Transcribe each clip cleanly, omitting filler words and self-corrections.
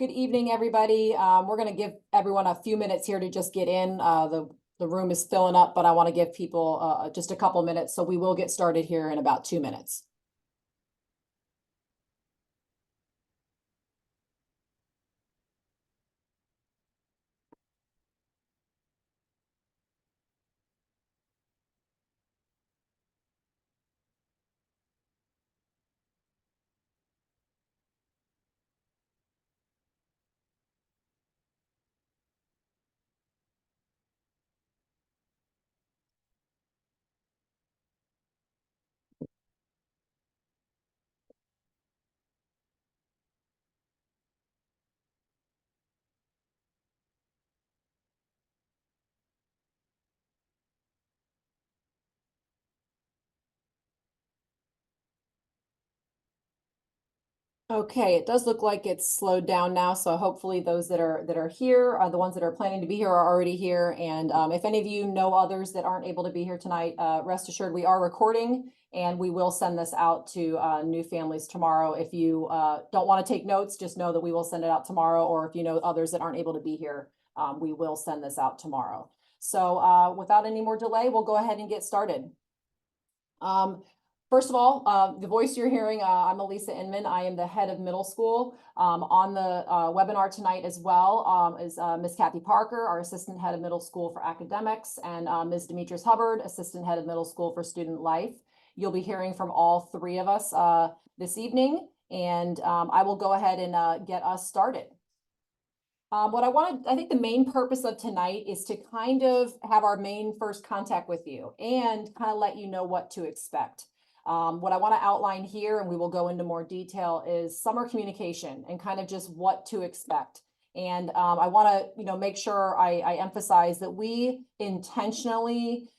Good evening, everybody. We're going to give everyone a few minutes here to just get in. The room is filling up, but I want to give people just a couple minutes. So we will get started here in about 2 minutes. Okay, it does look like it's slowed down now, so hopefully those that are here, the ones that are planning to be here are already here. And if any of you know others that aren't able to be here tonight, rest assured we are recording and we will send this out to new families tomorrow. If you don't want to take notes, just know that we will send it out tomorrow, or if you know others that aren't able to be here, we will send this out tomorrow. So without any more delay, we'll go ahead and get started. First of all, the voice you're hearing, I'm Elisa Inman. I am the head of middle school. On the webinar tonight as well is Ms. Kathy Parker, our assistant head of middle school for academics, and Ms. Demetrius Hubbard, assistant head of middle school for student life. You'll be hearing from all three of us this evening, and I will go ahead and get us started. I think the main purpose of tonight is to kind of have our main first contact with you and kind of let you know what to expect. What I want to outline here, and we will go into more detail, is summer communication and kind of just what to expect. And I want to, make sure I emphasize that we intentionally,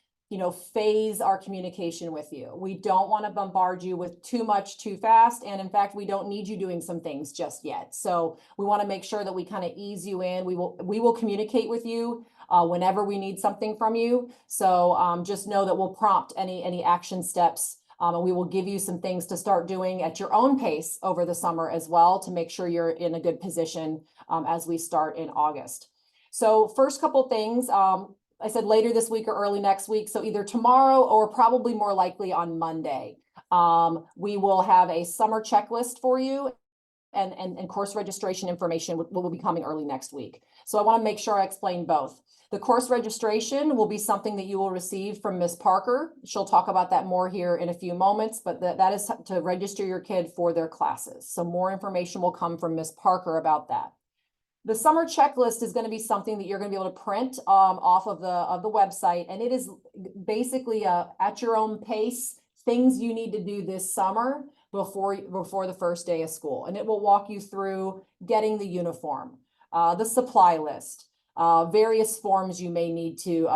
phase our communication with you. We don't want to bombard you with too much too fast. And in fact, we don't need you doing some things just yet. So we want to make sure that we kind of ease you in. We will communicate with you whenever we need something from you. So just know that we'll prompt any action steps. And we will give you some things to start doing at your own pace over the summer as well to make sure you're in a good position as we start in August. So first couple things, I said later this week or early next week. So either tomorrow or probably more likely on Monday, we will have a summer checklist for you. And course registration information will be coming early next week. So I want to make sure I explain both. The course registration will be something that you will receive from Ms. Parker. She'll talk about that more here in a few moments, but that is to register your kid for their classes. So more information will come from Ms. Parker about that. The summer checklist is going to be something that you're going to be able to print off of the website, and it is basically at your own pace, things you need to do this summer before the first day of school. And it will walk you through getting the uniform, the supply list, various forms you may need to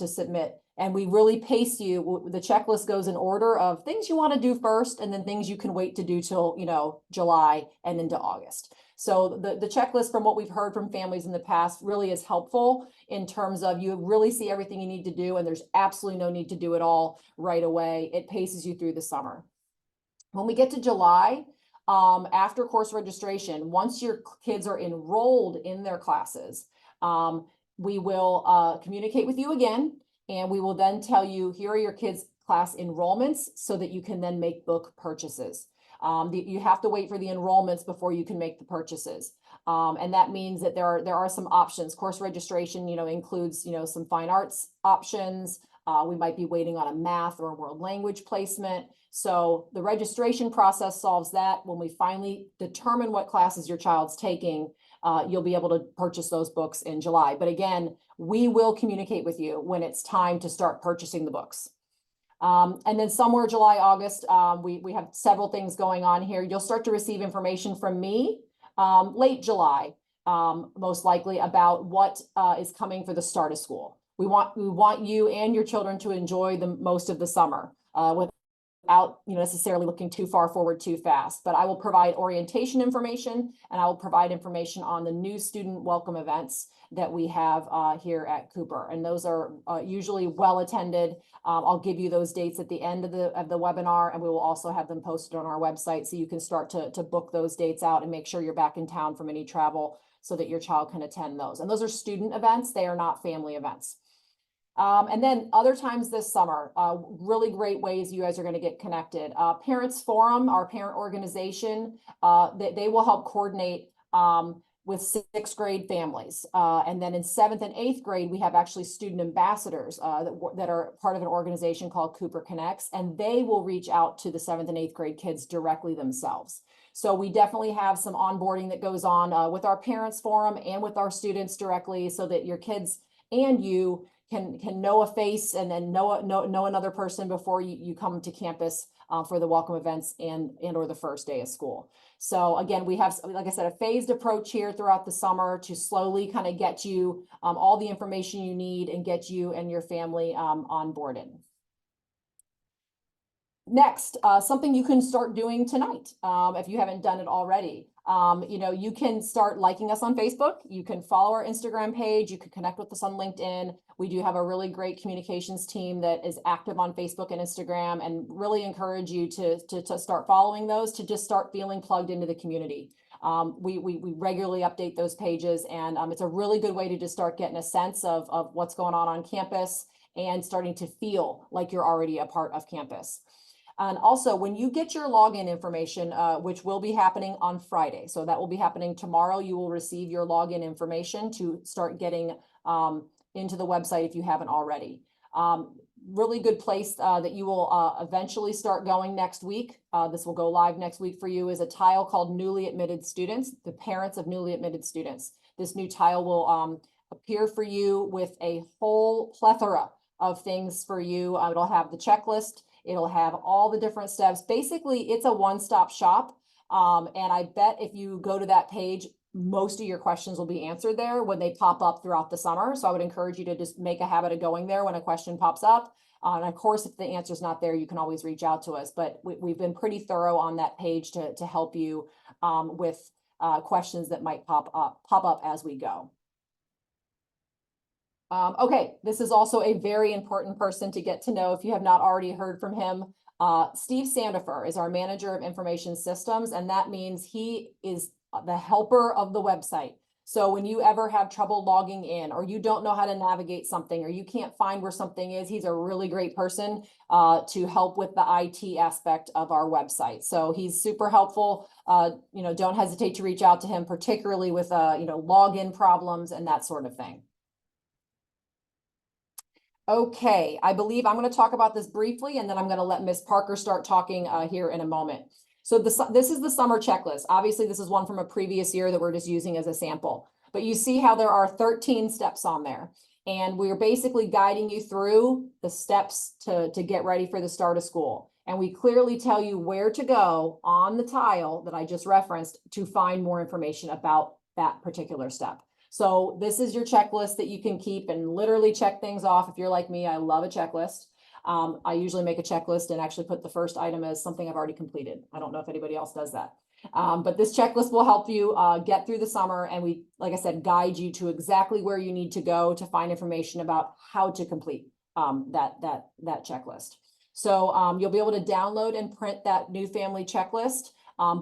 submit. And we really pace you. The checklist goes in order of things you want to do first, and then things you can wait to do till July and into August. So the checklist, from what we've heard from families in the past, really is helpful in terms of you really see everything you need to do, and there's absolutely no need to do it all right away. It paces you through the summer. When we get to July, after course registration, once your kids are enrolled in their classes, we will communicate with you again, and we will then tell you, here are your kids' class enrollments so that you can then make book purchases. You have to wait for the enrollments before you can make the purchases. And that means that there are some options. Course registration, includes, some fine arts options. We might be waiting on a math or a world language placement. So the registration process solves that. When we finally determine what classes your child's taking, you'll be able to purchase those books in July. But again, we will communicate with you when it's time to start purchasing the books. And then somewhere July, August, we have several things going on here. You'll start to receive information from me late July, most likely, about what is coming for the start of school. We want you and your children to enjoy the most of the summer without, necessarily looking too far forward too fast. But I will provide orientation information, and I will provide information on the new student welcome events that we have here at Cooper. And those are usually well attended. I'll give you those dates at the end of the webinar, and we will also have them posted on our website so you can start to book those dates out and make sure you're back in town from any travel so that your child can attend those. And those are student events. They are not family events. And then other times this summer, really great ways you guys are going to get connected. Parents Forum, our parent organization, they will help coordinate with sixth grade families. And then in seventh and eighth grade, we have actually student ambassadors that are part of an organization called Cooper Connects, and they will reach out to the seventh and eighth grade kids directly themselves. So we definitely have some onboarding that goes on with our Parents Forum and with our students directly, so that your kids and you can know a face and then know another person before you come to campus for the welcome events and or the first day of school. So again, we have, like I said, a phased approach here throughout the summer to slowly kind of get you all the information you need and get you and your family onboarded. Next, something you can start doing tonight if you haven't done it already. You can start liking us on Facebook. You can follow our Instagram page. You can connect with us on LinkedIn. We do have a really great communications team that is active on Facebook and Instagram, and really encourage you to start following those, to just start feeling plugged into the community. We regularly update those pages, and it's a really good way to just start getting a sense of what's going on campus and starting to feel like you're already a part of campus. And also, when you get your login information, which will be happening on Friday, so that will be happening tomorrow, you will receive your login information to start getting into the website if you haven't already. Really good place that you will eventually start going next week. This will go live next week for you, is a tile called Newly Admitted Students, the parents of newly admitted students. This new tile will appear for you with a whole plethora of things for you. It'll have the checklist. It'll have all the different steps. Basically, it's a one-stop shop. And I bet if you go to that page, most of your questions will be answered there when they pop up throughout the summer. So I would encourage you to just make a habit of going there when a question pops up. And of course, if the answer is not there, you can always reach out to us. But we've been pretty thorough on that page to help you with questions that might pop up as we go. Okay, this is also a very important person to get to know if you have not already heard from him. Steve Sandifer is our manager of information systems, and that means he is the helper of the website. So when you ever have trouble logging in, or you don't know how to navigate something, or you can't find where something is, he's a really great person to help with the IT aspect of our website. So he's super helpful. Don't hesitate to reach out to him, particularly with login problems and that sort of thing. Okay, I believe I'm going to talk about this briefly, and then I'm going to let Ms. Parker start talking here in a moment. So this is the summer checklist. Obviously, this is one from a previous year that we're just using as a sample. But you see how there are 13 steps on there. And we're basically guiding you through the steps to get ready for the start of school. And we clearly tell you where to go on the tile that I just referenced to find more information about that particular step. So this is your checklist that you can keep and literally check things off. If you're like me, I love a checklist. I usually make a checklist and actually put the first item as something I've already completed. I don't know if anybody else does that. But this checklist will help you get through the summer. And we, like I said, guide you to exactly where you need to go to find information about how to complete that checklist. So you'll be able to download and print that new family checklist on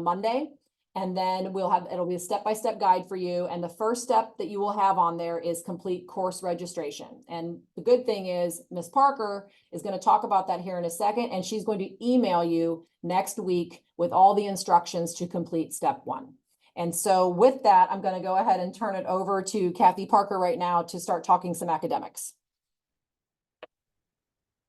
Monday. And then it'll be a step-by-step guide for you. And the first step that you will have on there is complete course registration. And the good thing is Ms. Parker is going to talk about that here in a second, and she's going to email you next week with all the instructions to complete step 1. And so with that, I'm going to go ahead and turn it over to Kathy Parker right now to start talking some academics.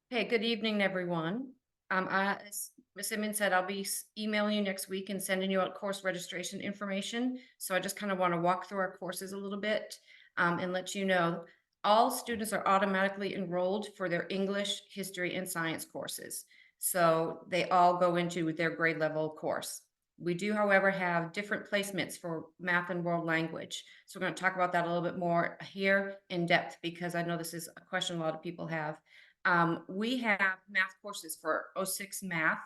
Hey, good evening, everyone. As Ms. Simmons said, I'll be emailing you next week and sending you out course registration information. So I just kind of want to walk through our courses a little bit and let you know all students are automatically enrolled for their English, history, and science courses. So they all go into their grade level course. We do, however, have different placements for math and world language. So we're going to talk about that a little bit more here in depth, because I know this is a question a lot of people have. We have math courses for '06 math.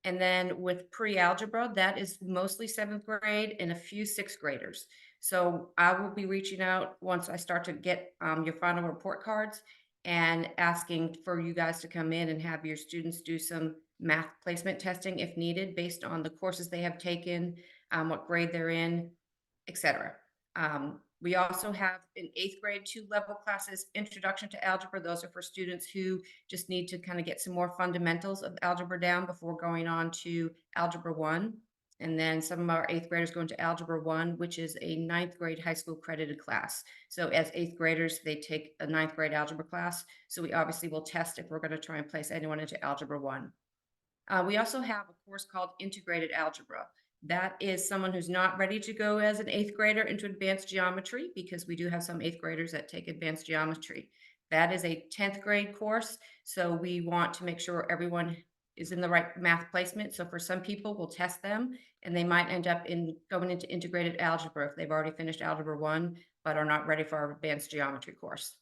And then with pre-algebra, that is mostly seventh grade and a few sixth graders. So I will be reaching out once I start to get your final report cards and asking for you guys to come in and have your students do some math placement testing if needed based on the courses they have taken, what grade they're in, etc. We also have in eighth grade 2 level classes, Introduction to Algebra. Those are for students who just need to kind of get some more fundamentals of algebra down before going on to Algebra 1. And then some of our eighth graders go into Algebra 1, which is a ninth grade high school credited class. So as eighth graders, they take a ninth grade algebra class. So we obviously will test if we're going to try and place anyone into Algebra 1. We also have a course called Integrated Algebra. That is someone who's not ready to go as an eighth grader into advanced geometry, because we do have some eighth graders that take advanced geometry. That is a 10th grade course. So we want to make sure everyone is in the right math placement. So for some people, we'll test them and they might end up in going into integrated algebra if they've already finished Algebra 1, but are not ready for our advanced geometry course.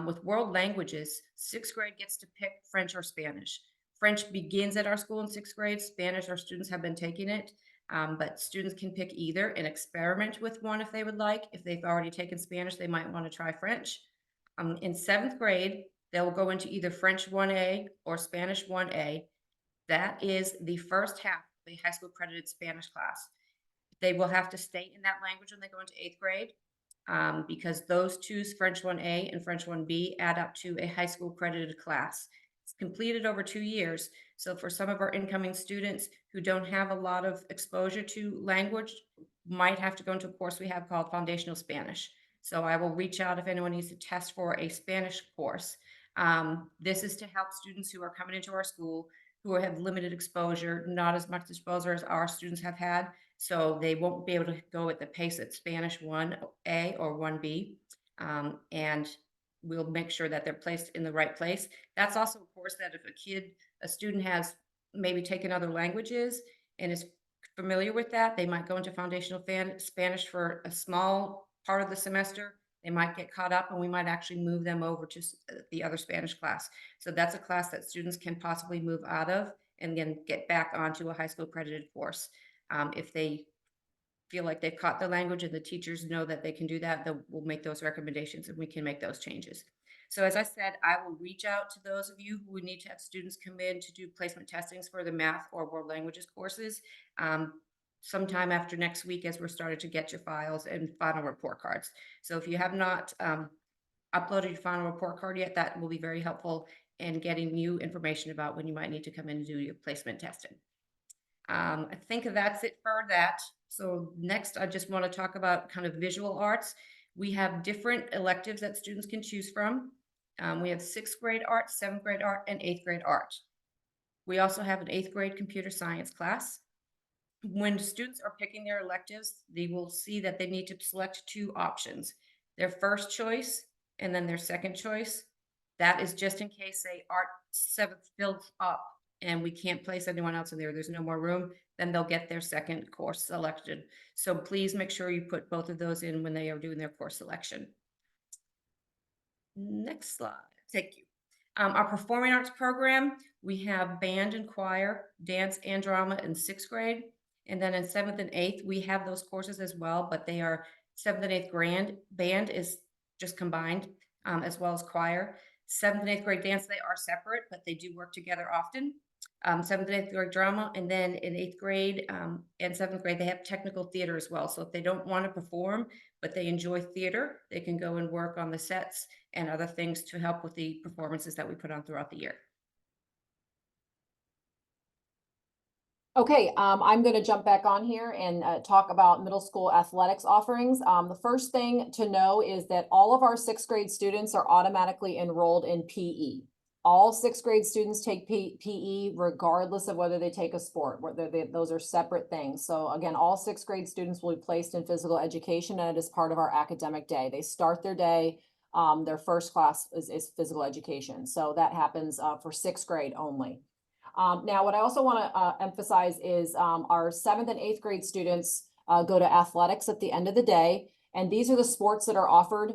With world languages, sixth grade gets to pick French or Spanish. French begins at our school in sixth grade. Spanish, our students have been taking it, but students can pick either and experiment with one if they would like. If they've already taken Spanish, they might want to try French. In seventh grade, they'll go into either French 1A or Spanish 1A. That is the first half of the high school accredited Spanish class. They will have to stay in that language when they go into eighth grade, because those two, French 1A and French 1B, add up to a high school accredited class. It's completed over 2 years. So for some of our incoming students who don't have a lot of exposure to language, might have to go into a course we have called Foundational Spanish. So I will reach out if anyone needs to test for a Spanish course. This is to help students who are coming into our school who have limited exposure, not as much exposure as our students have had. So they won't be able to go at the pace at Spanish 1A or 1B. And we'll make sure that they're placed in the right place. That's also a course that if a student has maybe taken other languages and is familiar with that, they might go into foundational Spanish for a small part of the semester. They might get caught up and we might actually move them over to the other Spanish class. So that's a class that students can possibly move out of and then get back onto a high school accredited course. If they feel like they've caught the language and the teachers know that they can do that, then we'll make those recommendations and we can make those changes. So as I said, I will reach out to those of you who need to have students come in to do placement testings for the math or world languages courses sometime after next week, as we're starting to get your files and final report cards. So if you have not uploaded your final report card yet, that will be very helpful in getting you information about when you might need to come in and do your placement testing. I think that's it for that. So next, I just want to talk about kind of visual arts. We have different electives that students can choose from. We have sixth grade art, seventh grade art, and eighth grade art. We also have an eighth grade computer science class. When students are picking their electives, they will see that they need to select 2 options, their first choice and then their second choice. That is just in case, say, art 7th fills up and we can't place anyone else in there, there's no more room, then they'll get their second course selected. So please make sure you put both of those in when they are doing their course selection. Next slide. Thank you. Our performing arts program, we have band and choir, dance and drama in sixth grade. And then in seventh and eighth, we have those courses as well, but they are seventh and eighth grade. Band is just combined, as well as choir. Seventh and eighth grade dance, they are separate, but they do work together often. Seventh and eighth grade drama, and then in eighth grade and seventh grade, they have technical theater as well. So if they don't want to perform, but they enjoy theater, they can go and work on the sets and other things to help with the performances that we put on throughout the year. Okay, I'm going to jump back on here and talk about middle school athletics offerings. The first thing to know is that all of our sixth grade students are automatically enrolled in PE. All sixth grade students take PE regardless of whether they take a sport, those are separate things. So again, all sixth grade students will be placed in physical education, and it is part of our academic day. They start their day, their first class is physical education. So that happens for sixth grade only. Now, what I also want to emphasize is our seventh and eighth grade students go to athletics at the end of the day. And these are the sports that are offered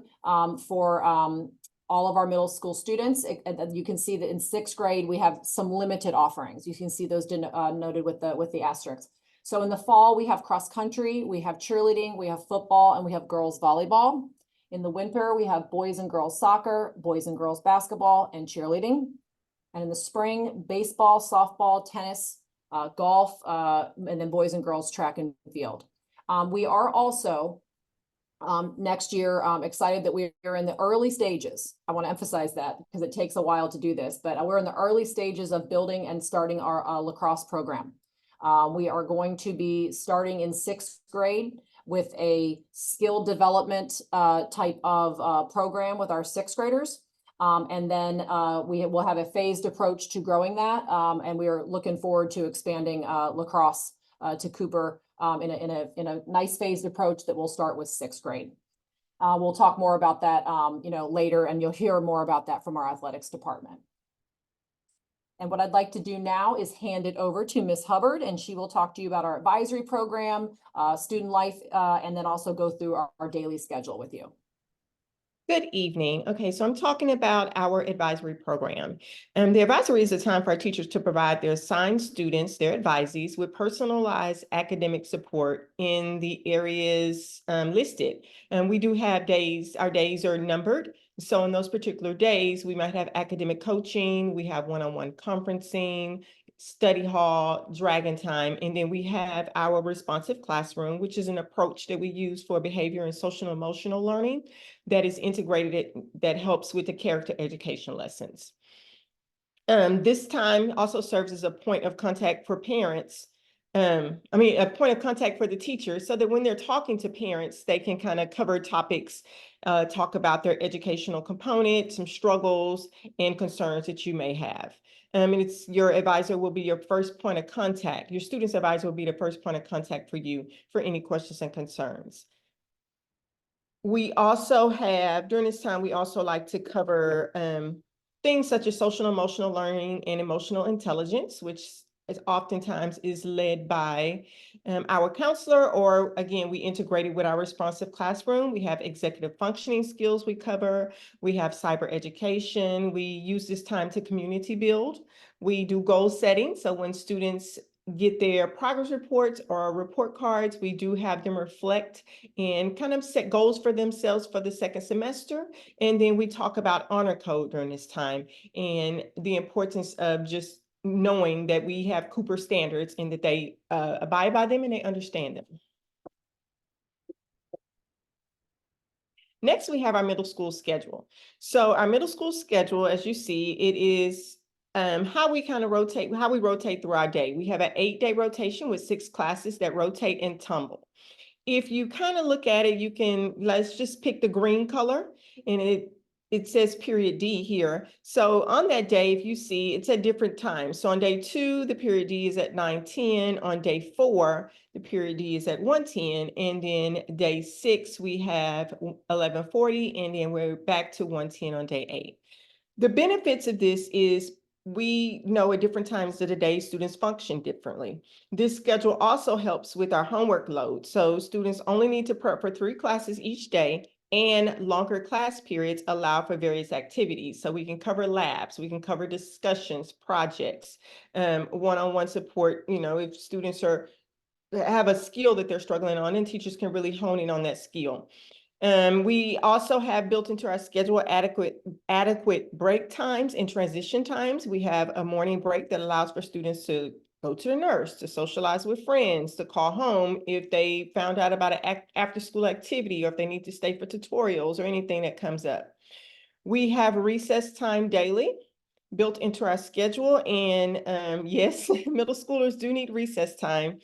for all of our middle school students. And you can see that in 6th grade, we have some limited offerings. You can see those noted with the asterisks. So in the fall, we have cross country, we have cheerleading, we have football, and we have girls volleyball. In the winter, we have boys and girls soccer, boys and girls basketball, and cheerleading. And in the spring, baseball, softball, tennis, golf, and then boys and girls track and field. We are also next year excited that we are in the early stages. I want to emphasize that because it takes a while to do this, but we're in the early stages of building and starting our lacrosse program. We are going to be starting in 6th grade with a skill development type of program with our 6th graders. And then we will have a phased approach to growing that. And we are looking forward to expanding lacrosse to Cooper in a nice phased approach that will start with 6th grade. We'll talk more about that later, and you'll hear more about that from our athletics department. And what I'd like to do now is hand it over to Ms. Hubbard, and she will talk to you about our advisory program, student life, and then also go through our daily schedule with you. Good evening. Okay, so I'm talking about our advisory program. The advisory is a time for our teachers to provide their assigned students, their advisees, with personalized academic support in the areas listed. And we do have days, our days are numbered. So in those particular days, we might have academic coaching, we have one-on-one conferencing, study hall, Dragon Time, and then we have our responsive classroom, which is an approach that we use for behavior and social and emotional learning that is integrated, that helps with the character education lessons. This time also serves as a point of contact for parents. A point of contact for the teachers, so that when they're talking to parents, they can kind of cover topics, talk about their educational component, some struggles and concerns that you may have. And your advisor will be your first point of contact. Your student's advisor will be the first point of contact for you for any questions and concerns. We also have, during this time, we also like to cover things such as social and emotional learning and emotional intelligence, which is oftentimes is led by our counselor, or again, we integrate it with our responsive classroom. We have executive functioning skills we cover. We have cyber education. We use this time to community build. We do goal setting. So when students get their progress reports or report cards, we do have them reflect and kind of set goals for themselves for the second semester. And then we talk about honor code during this time and the importance of just knowing that we have Cooper standards and that they abide by them and they understand them. Next, we have our middle school schedule. So our middle school schedule, as you see, it is how we rotate through our day. We have an 8-day rotation with 6 classes that rotate and tumble. If you kind of look at it, let's just pick the green color, and it says period D here. So on that day, if you see, it's at different times. So on day 2, the period D is at 9:10. On day 4, the period D is at 1:10. And then day 6, we have 11:40, and then we're back to 1:10 on day 8. The benefits of this is we know at different times of the day, students function differently. This schedule also helps with our homework load. So students only need to prep for 3 classes each day, and longer class periods allow for various activities. So we can cover labs, we can cover discussions, projects, one-on-one support. If students have a skill that they're struggling on, and teachers can really hone in on that skill. We also have built into our schedule adequate break times and transition times. We have a morning break that allows for students to go to the nurse, to socialize with friends, to call home if they found out about an after-school activity, or if they need to stay for tutorials or anything that comes up. We have recess time daily built into our schedule, and yes, middle schoolers do need recess time.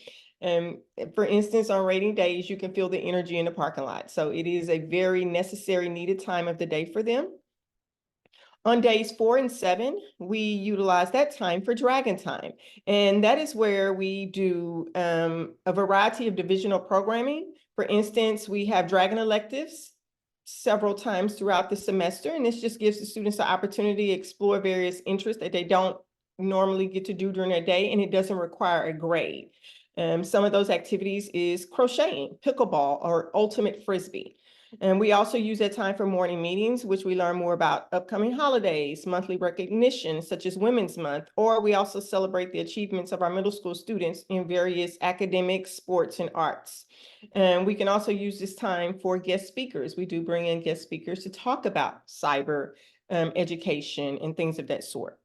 For instance, on rainy days, you can feel the energy in the parking lot. So it is a very necessary, needed time of the day for them. On days 4 and 7, we utilize that time for Dragon Time. And that is where we do a variety of divisional programming. For instance, we have Dragon electives several times throughout the semester. And this just gives the students the opportunity to explore various interests that they don't normally get to do during their day, and it doesn't require a grade. Some of those activities is crocheting, pickleball, or ultimate frisbee. And we also use that time for morning meetings, which we learn more about upcoming holidays, monthly recognition, such as Women's Month, or we also celebrate the achievements of our middle school students in various academic, sports, and arts. And we can also use this time for guest speakers. We do bring in guest speakers to talk about cyber education and things of that sort.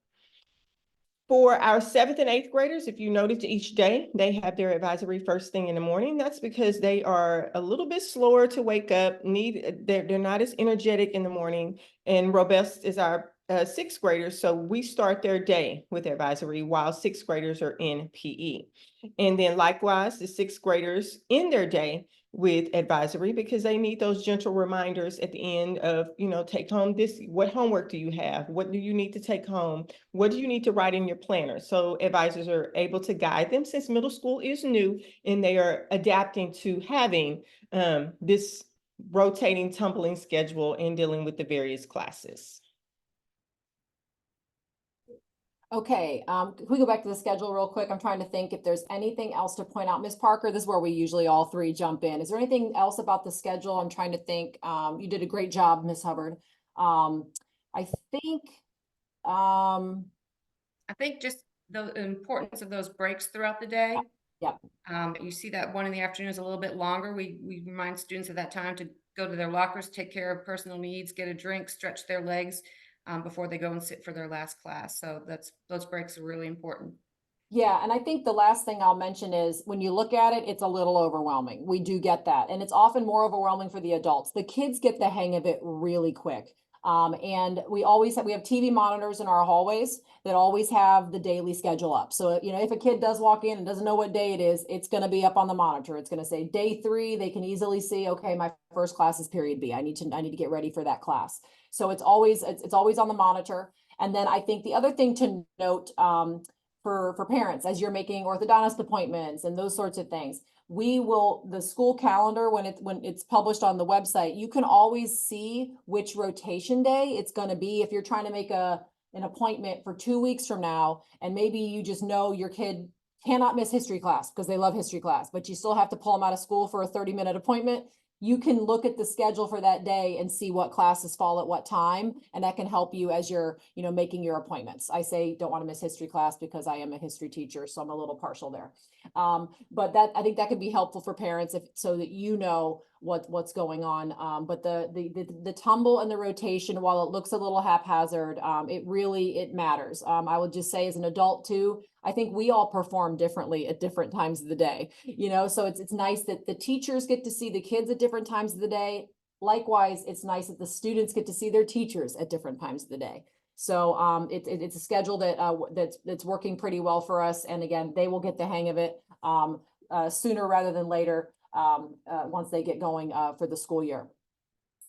For our 7th and 8th graders, if you notice each day, they have their advisory first thing in the morning. That's because they are a little bit slower to wake up, they're not as energetic in the morning, and robust is our 6th graders. So we start their day with advisory while 6th graders are in PE. And then likewise, the 6th graders in their day with advisory because they need those gentle reminders at the end of, take home this, what homework do you have? What do you need to take home? What do you need to write in your planner? So advisors are able to guide them since middle school is new and they are adapting to having this rotating, tumbling schedule and dealing with the various classes. Okay, can we go back to the schedule real quick? I'm trying to think if there's anything else to point out. Ms. Parker, this is where we usually all three jump in. Is there anything else about the schedule? I'm trying to think. You did a great job, Ms. Hubbard. I think, I think just the importance of those breaks throughout the day. Yep. You see that one in the afternoon is a little bit longer. We remind students at that time to go to their lockers, take care of personal needs, get a drink, stretch their legs before they go and sit for their last class. So those breaks are really important. Yeah, and I think the last thing I'll mention is when you look at it, it's a little overwhelming. We do get that. And it's often more overwhelming for the adults. The kids get the hang of it really quick. And we have TV monitors in our hallways that always have the daily schedule up. So, if a kid does walk in and doesn't know what day it is, it's going to be up on the monitor. It's going to say day 3. They can easily see, okay, my first class is period B. I need to get ready for that class. So it's always on the monitor. And then I think the other thing to note, for parents, as you're making orthodontist appointments and those sorts of things, the school calendar, when it's published on the website, you can always see which rotation day it's going to be. If you're trying to make an appointment for 2 weeks from now, and maybe you just know your kid cannot miss history class because they love history class, but you still have to pull them out of school for a 30-minute appointment, you can look at the schedule for that day and see what classes fall at what time, and that can help you as you're, making your appointments. I say don't want to miss history class because I am a history teacher, so I'm a little partial there. But I think that could be helpful for parents so that you know what's going on. But the tumble and the rotation, while it looks a little haphazard, it matters. I would just say as an adult too, I think we all perform differently at different times of the day, so it's nice that the teachers get to see the kids at different times of the day. Likewise, it's nice that the students get to see their teachers at different times of the day. So it's a schedule that's working pretty well for us. And again, they will get the hang of it sooner rather than later once they get going for the school year.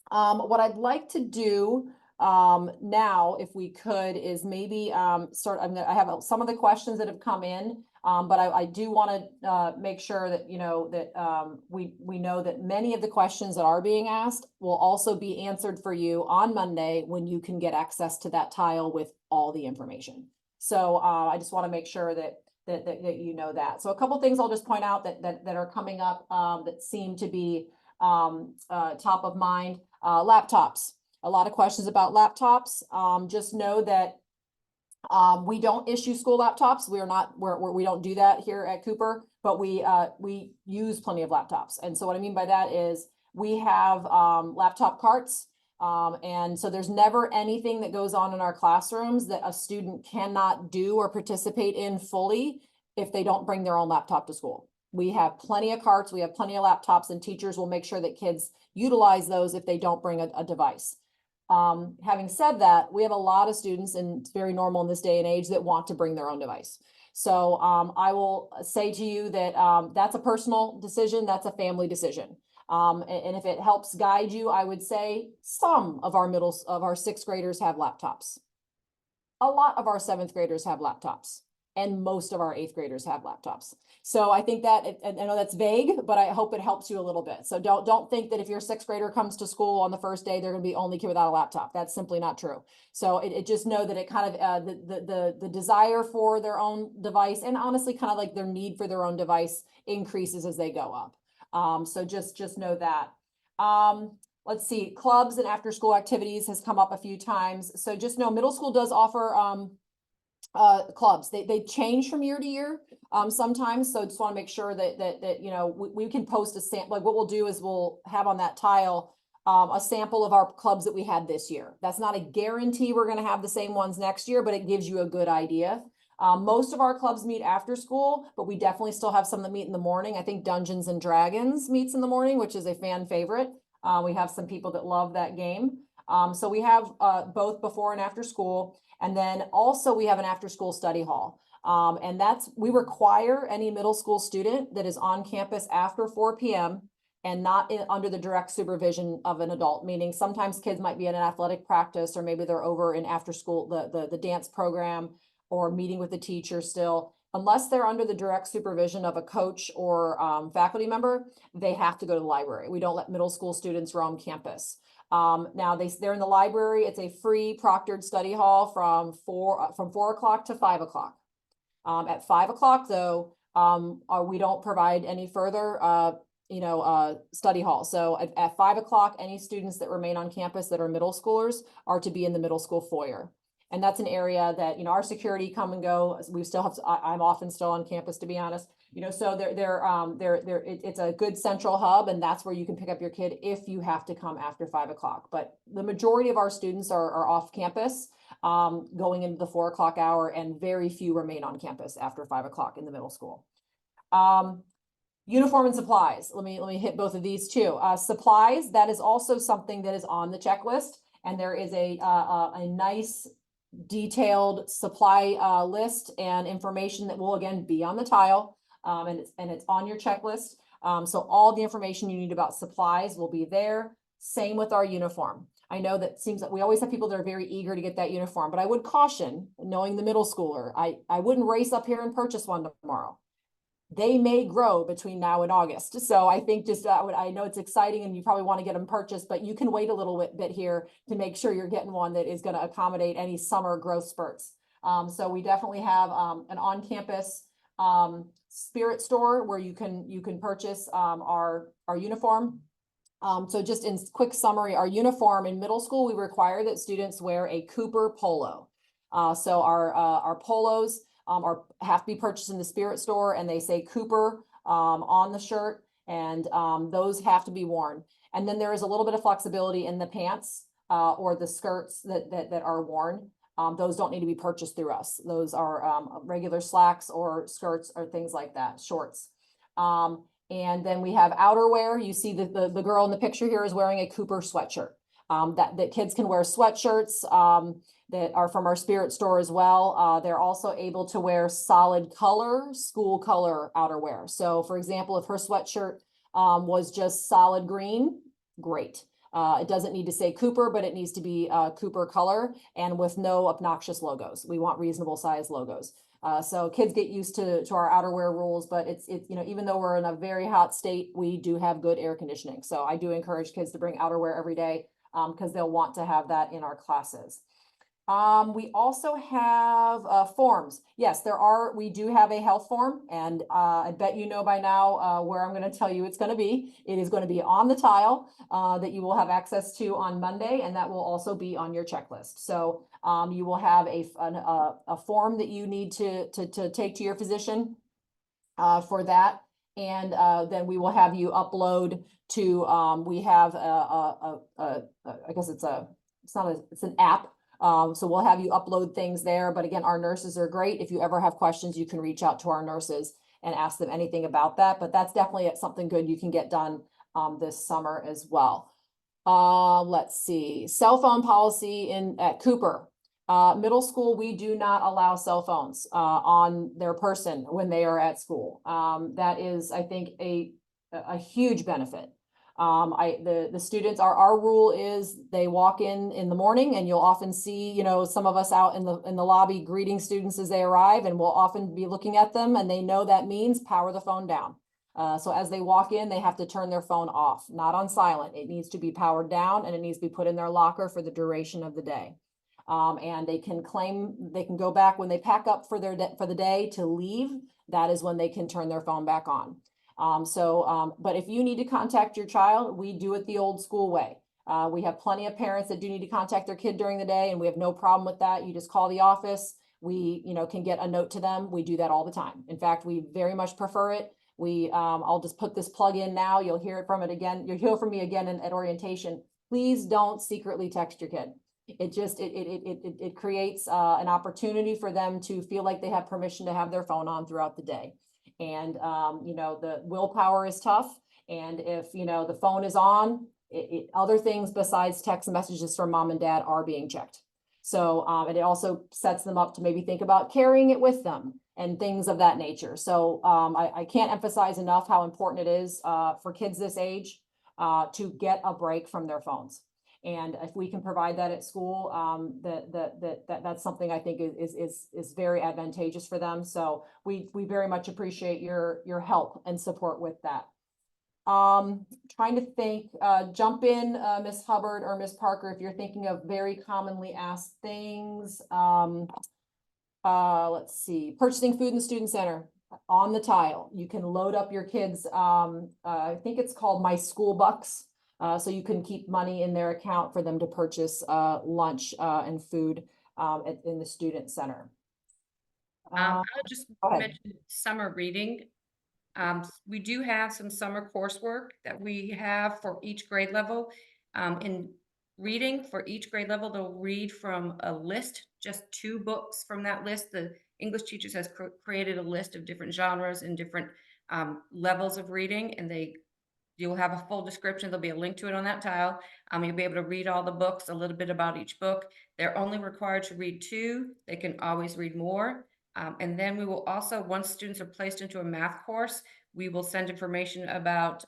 What I'd like to do now, if we could, is maybe I have some of the questions that have come in, but I do want to make sure that we know that many of the questions that are being asked will also be answered for you on Monday when you can get access to that tile with all the information. So I just want to make sure that you know that. So a couple things I'll just point out that are coming up that seem to be top of mind. Laptops. A lot of questions about laptops. Just know that we don't issue school laptops. We don't do that here at Cooper, but we use plenty of laptops. And so what I mean by that is we have laptop carts. And so there's never anything that goes on in our classrooms that a student cannot do or participate in fully if they don't bring their own laptop to school. We have plenty of carts, we have plenty of laptops, and teachers will make sure that kids utilize those if they don't bring a device. Having said that, we have a lot of students, and it's very normal in this day and age, that want to bring their own device. So I will say to you that that's a personal decision, that's a family decision. And if it helps guide you, I would say some of our 6th graders have laptops. A lot of our 7th graders have laptops, and most of our 8th graders have laptops. So I think that, I know that's vague, but I hope it helps you a little bit. So don't think that if your 6th grader comes to school on the first day, they're going to be the only kid without a laptop. That's simply not true. So it just know that it kind of, the desire for their own device, and honestly kind of like their need for their own device, increases as they go up. So just know that. let's see, clubs and after-school activities has come up a few times. So just know middle school does offer clubs. They change from year to year sometimes. So just want to make sure that you know we can post a sample. Like what we'll do is we'll have on that tile a sample of our clubs that we had this year. That's not a guarantee we're going to have the same ones next year, but it gives you a good idea. Most of our clubs meet after school, but we definitely still have some that meet in the morning. I think Dungeons and Dragons meets in the morning, which is a fan favorite. We have some people that love that game. So we have both before and after school. And then also we have an after school study hall. And we require any middle school student that is on campus after 4 p.m. and not under the direct supervision of an adult, meaning sometimes kids might be in an athletic practice, or maybe they're over in after school, the dance program, or meeting with the teacher still. Unless they're under the direct supervision of a coach or faculty member, they have to go to the library. We don't let middle school students roam campus. Now they're in the library. It's a free proctored study hall from 4 o'clock to 5 o'clock. At 5 o'clock though, we don't provide any further, study hall. So at 5 o'clock, any students that remain on campus that are middle schoolers are to be in the middle school foyer. And that's an area that, our security come and go. We still have, I'm often still on campus, to be honest, so it's a good central hub, and that's where you can pick up your kid if you have to come after 5 o'clock. But the majority of our students are off campus, going into the 4 o'clock hour, and very few remain on campus after 5 o'clock in the middle school. Uniform and supplies. Let me hit both of these too. Supplies, that is also something that is on the checklist, and there is a nice detailed supply list and information that will again be on the tile, and it's on your checklist. So all the information you need about supplies will be there. Same with our uniform. I know that seems like we always have people that are very eager to get that uniform, but I would caution, knowing the middle schooler, I wouldn't race up here and purchase one tomorrow. They may grow between now and August. So I think just, I know it's exciting and you probably want to get them purchased, but you can wait a little bit here to make sure you're getting one that is going to accommodate any summer growth spurts. So we definitely have an on-campus spirit store where you can purchase our uniform. So just in quick summary, our uniform in middle school, we require that students wear a Cooper polo. So our polos have to be purchased in the spirit store, and they say Cooper on the shirt, and those have to be worn. And then there is a little bit of flexibility in the pants or the skirts that are worn. Those don't need to be purchased through us. Those are regular slacks or skirts or things like that, shorts. And then we have outerwear. You see the girl in the picture here is wearing a Cooper sweatshirt. That kids can wear sweatshirts that are from our spirit store as well. They're also able to wear solid color, school color outerwear. So for example, if her sweatshirt was just solid green, great. It doesn't need to say Cooper, but it needs to be Cooper color and with no obnoxious logos. We want reasonable size logos. So kids get used to our outerwear rules, but it's even though we're in a very hot state, we do have good air conditioning. So I do encourage kids to bring outerwear every day because they'll want to have that in our classes. We also have forms. Yes, we do have a health form, and I bet you know by now where I'm going to tell you it's going to be. It is going to be on the tile that you will have access to on Monday, and that will also be on your checklist. So you will have a form that you need to take to your physician for that. And then we will have you upload to, we have I guess it's an app. So we'll have you upload things there. But again, our nurses are great. If you ever have questions, you can reach out to our nurses and ask them anything about that. But that's definitely something good you can get done this summer as well. Let's see, cell phone policy at Cooper. Middle school, we do not allow cell phones on their person when they are at school. That is, I think, a huge benefit. The students, our rule is they walk in the morning, and you'll often see, some of us out in the lobby greeting students as they arrive, and we'll often be looking at them, and they know that means power the phone down. So as they walk in, they have to turn their phone off, not on silent. It needs to be powered down, and it needs to be put in their locker for the duration of the day. And they can go back when they pack up for the day to leave. That is when they can turn their phone back on. But if you need to contact your child, we do it the old school way. We have plenty of parents that do need to contact their kid during the day, and we have no problem with that. You just call the office. We, can get a note to them. We do that all the time. In fact, we very much prefer it. I'll just put this plug in now. You'll hear it from it again. You'll hear from me again at orientation. Please don't secretly text your kid. It creates an opportunity for them to feel like they have permission to have their phone on throughout the day. And, the willpower is tough. And if, the phone is on, other things besides text messages from mom and dad are being checked. So, and it also sets them up to maybe think about carrying it with them and things of that nature. So, I can't emphasize enough how important it is, for kids this age, to get a break from their phones. And if we can provide that at school, that's something I think is very advantageous for them. So we very much appreciate your help and support with that. Trying to think, jump in, Ms. Hubbard or Ms. Parker, if you're thinking of very commonly asked things. Let's see, purchasing food in the student center on the tile. You can load up your kids. I think it's called My School Bucks. So you can keep money in their account for them to purchase lunch and food in the student center. I'll just go ahead. mention summer reading. We do have some summer coursework that we have for each grade level. In reading for each grade level, they'll read from a list, just 2 books from that list. The English teachers has created a list of different genres and different levels of reading, and you'll have a full description. There'll be a link to it on that tile. You'll be able to read all the books, a little bit about each book. They're only required to read 2. They can always read more. And then we will also, once students are placed into a math course, we will send information about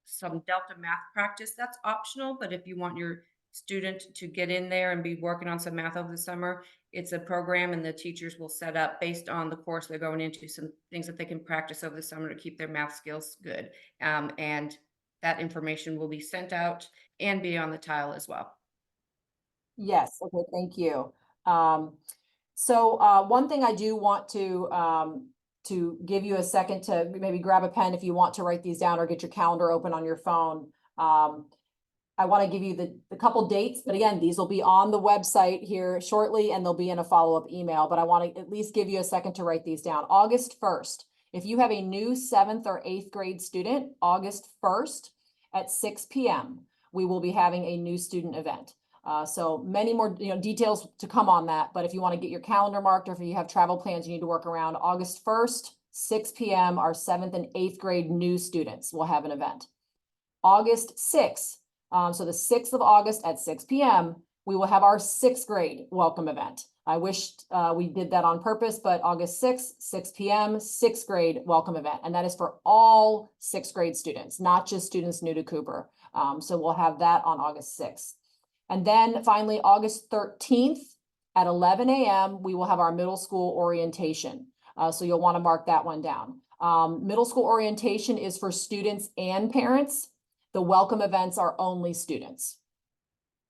some Delta math practice. That's optional, but if you want your student to get in there and be working on some math over the summer, it's a program and the teachers will set up based on the course they're going into, some things that they can practice over the summer to keep their math skills good. And that information will be sent out and be on the tile as well. Yes, okay, thank you. So one thing I do want to give you a second to maybe grab a pen if you want to write these down or get your calendar open on your phone. I want to give you the couple dates, but again, these will be on the website here shortly and they'll be in a follow-up email, but I want to at least give you a second to write these down. August 1st, if you have a new 7th or 8th grade student, August 1st at 6 p.m., we will be having a new student event. So many more details to come on that, but if you want to get your calendar marked or if you have travel plans you need to work around, August 1st, 6 p.m., our 7th and 8th grade new students will have an event. August 6th, so the 6th of August at 6 p.m., we will have our 6th grade welcome event. I wish we did that on purpose, but August 6th, 6 p.m., 6th grade welcome event. And that is for all 6th grade students, not just students new to Cooper. So we'll have that on August 6th. And then finally, August 13th at 11 a.m., we will have our middle school orientation. So you'll want to mark that one down. Middle school orientation is for students and parents. The welcome events are only students.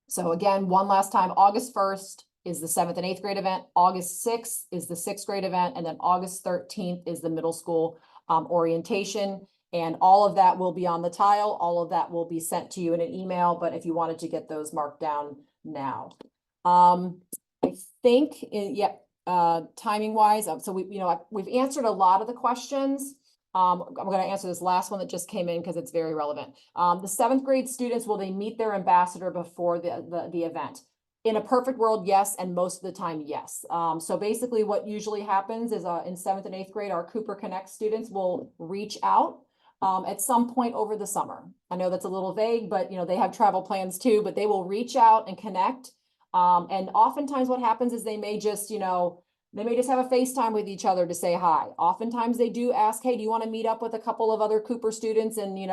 So again, one last time, August 1st is the 7th and 8th grade event. August 6th is the 6th grade event. And then August 13th is the middle school orientation. And all of that will be on the tile. All of that will be sent to you in an email. But if you wanted to get those marked down now, I think, timing wise, so we've answered a lot of the questions. I'm going to answer this last one that just came in because it's very relevant. The 7th grade students, will they meet their ambassador before the event? In a perfect world, yes, and most of the time, yes. So basically what usually happens is in 7th and 8th grade, our Cooper Connect students will reach out at some point over the summer. I know that's a little vague, but they have travel plans too, but they will reach out and connect. And oftentimes what happens is they may just, they may just have a FaceTime with each other to say hi. Oftentimes they do ask, hey, do you want to meet up with a couple of other Cooper students and, meet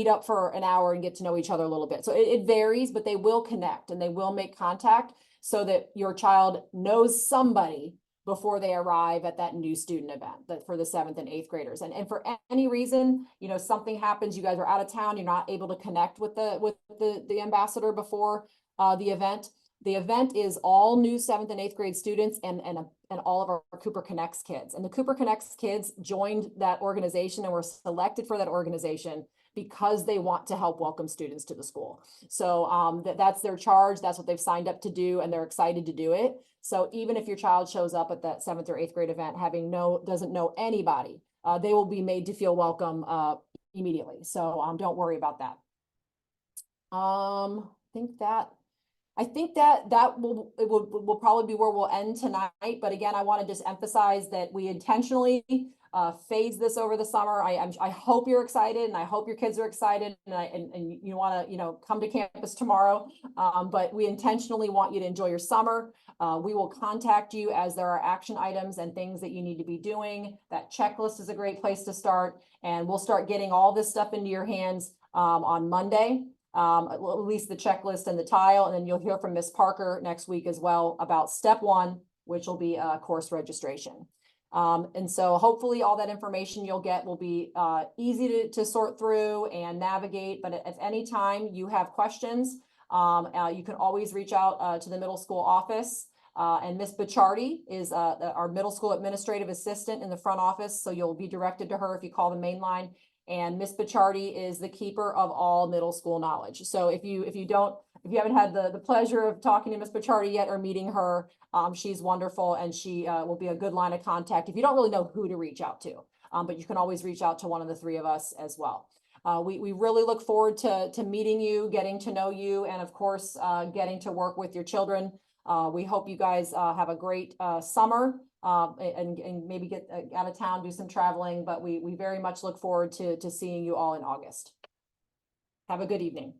up for an hour and get to know each other a little bit. So it varies, but they will connect and they will make contact so that your child knows somebody before they arrive at that new student event for the 7th and 8th graders. And for any reason, something happens, you guys are out of town, you're not able to connect with the ambassador before the event. The event is all new 7th and 8th grade students and all of our Cooper Connects kids. And the Cooper Connects kids joined that organization and were selected for that organization because they want to help welcome students to the school. So that's their charge. That's what they've signed up to do, and they're excited to do it. So even if your child shows up at that 7th or 8th grade event doesn't know anybody, they will be made to feel welcome immediately. So don't worry about that. I think that will probably be where we'll end tonight. But again, I want to just emphasize that we intentionally phase this over the summer. I hope you're excited, and I hope your kids are excited, and you want to come to campus tomorrow. But we intentionally want you to enjoy your summer. We will contact you as there are action items and things that you need to be doing. That checklist is a great place to start, and we'll start getting all this stuff into your hands on Monday. At least the checklist and the tile, and then you'll hear from Ms. Parker next week as well about step 1, which will be course registration. And so hopefully all that information you'll get will be easy to sort through and navigate. But if any time you have questions, you can always reach out to the middle school office. And Ms. Bachardi is our middle school administrative assistant in the front office. So you'll be directed to her if you call the main line. And Ms. Bachardi is the keeper of all middle school knowledge. So if you haven't had the pleasure of talking to Ms. Bachardi yet or meeting her, she's wonderful, and she will be a good line of contact if you don't really know who to reach out to. But you can always reach out to one of the 3 of us as well. We really look forward to meeting you, getting to know you, and of course, getting to work with your children. We hope you guys have a great summer. And maybe get out of town, do some traveling, but we very much look forward to seeing you all in August. Have a good evening.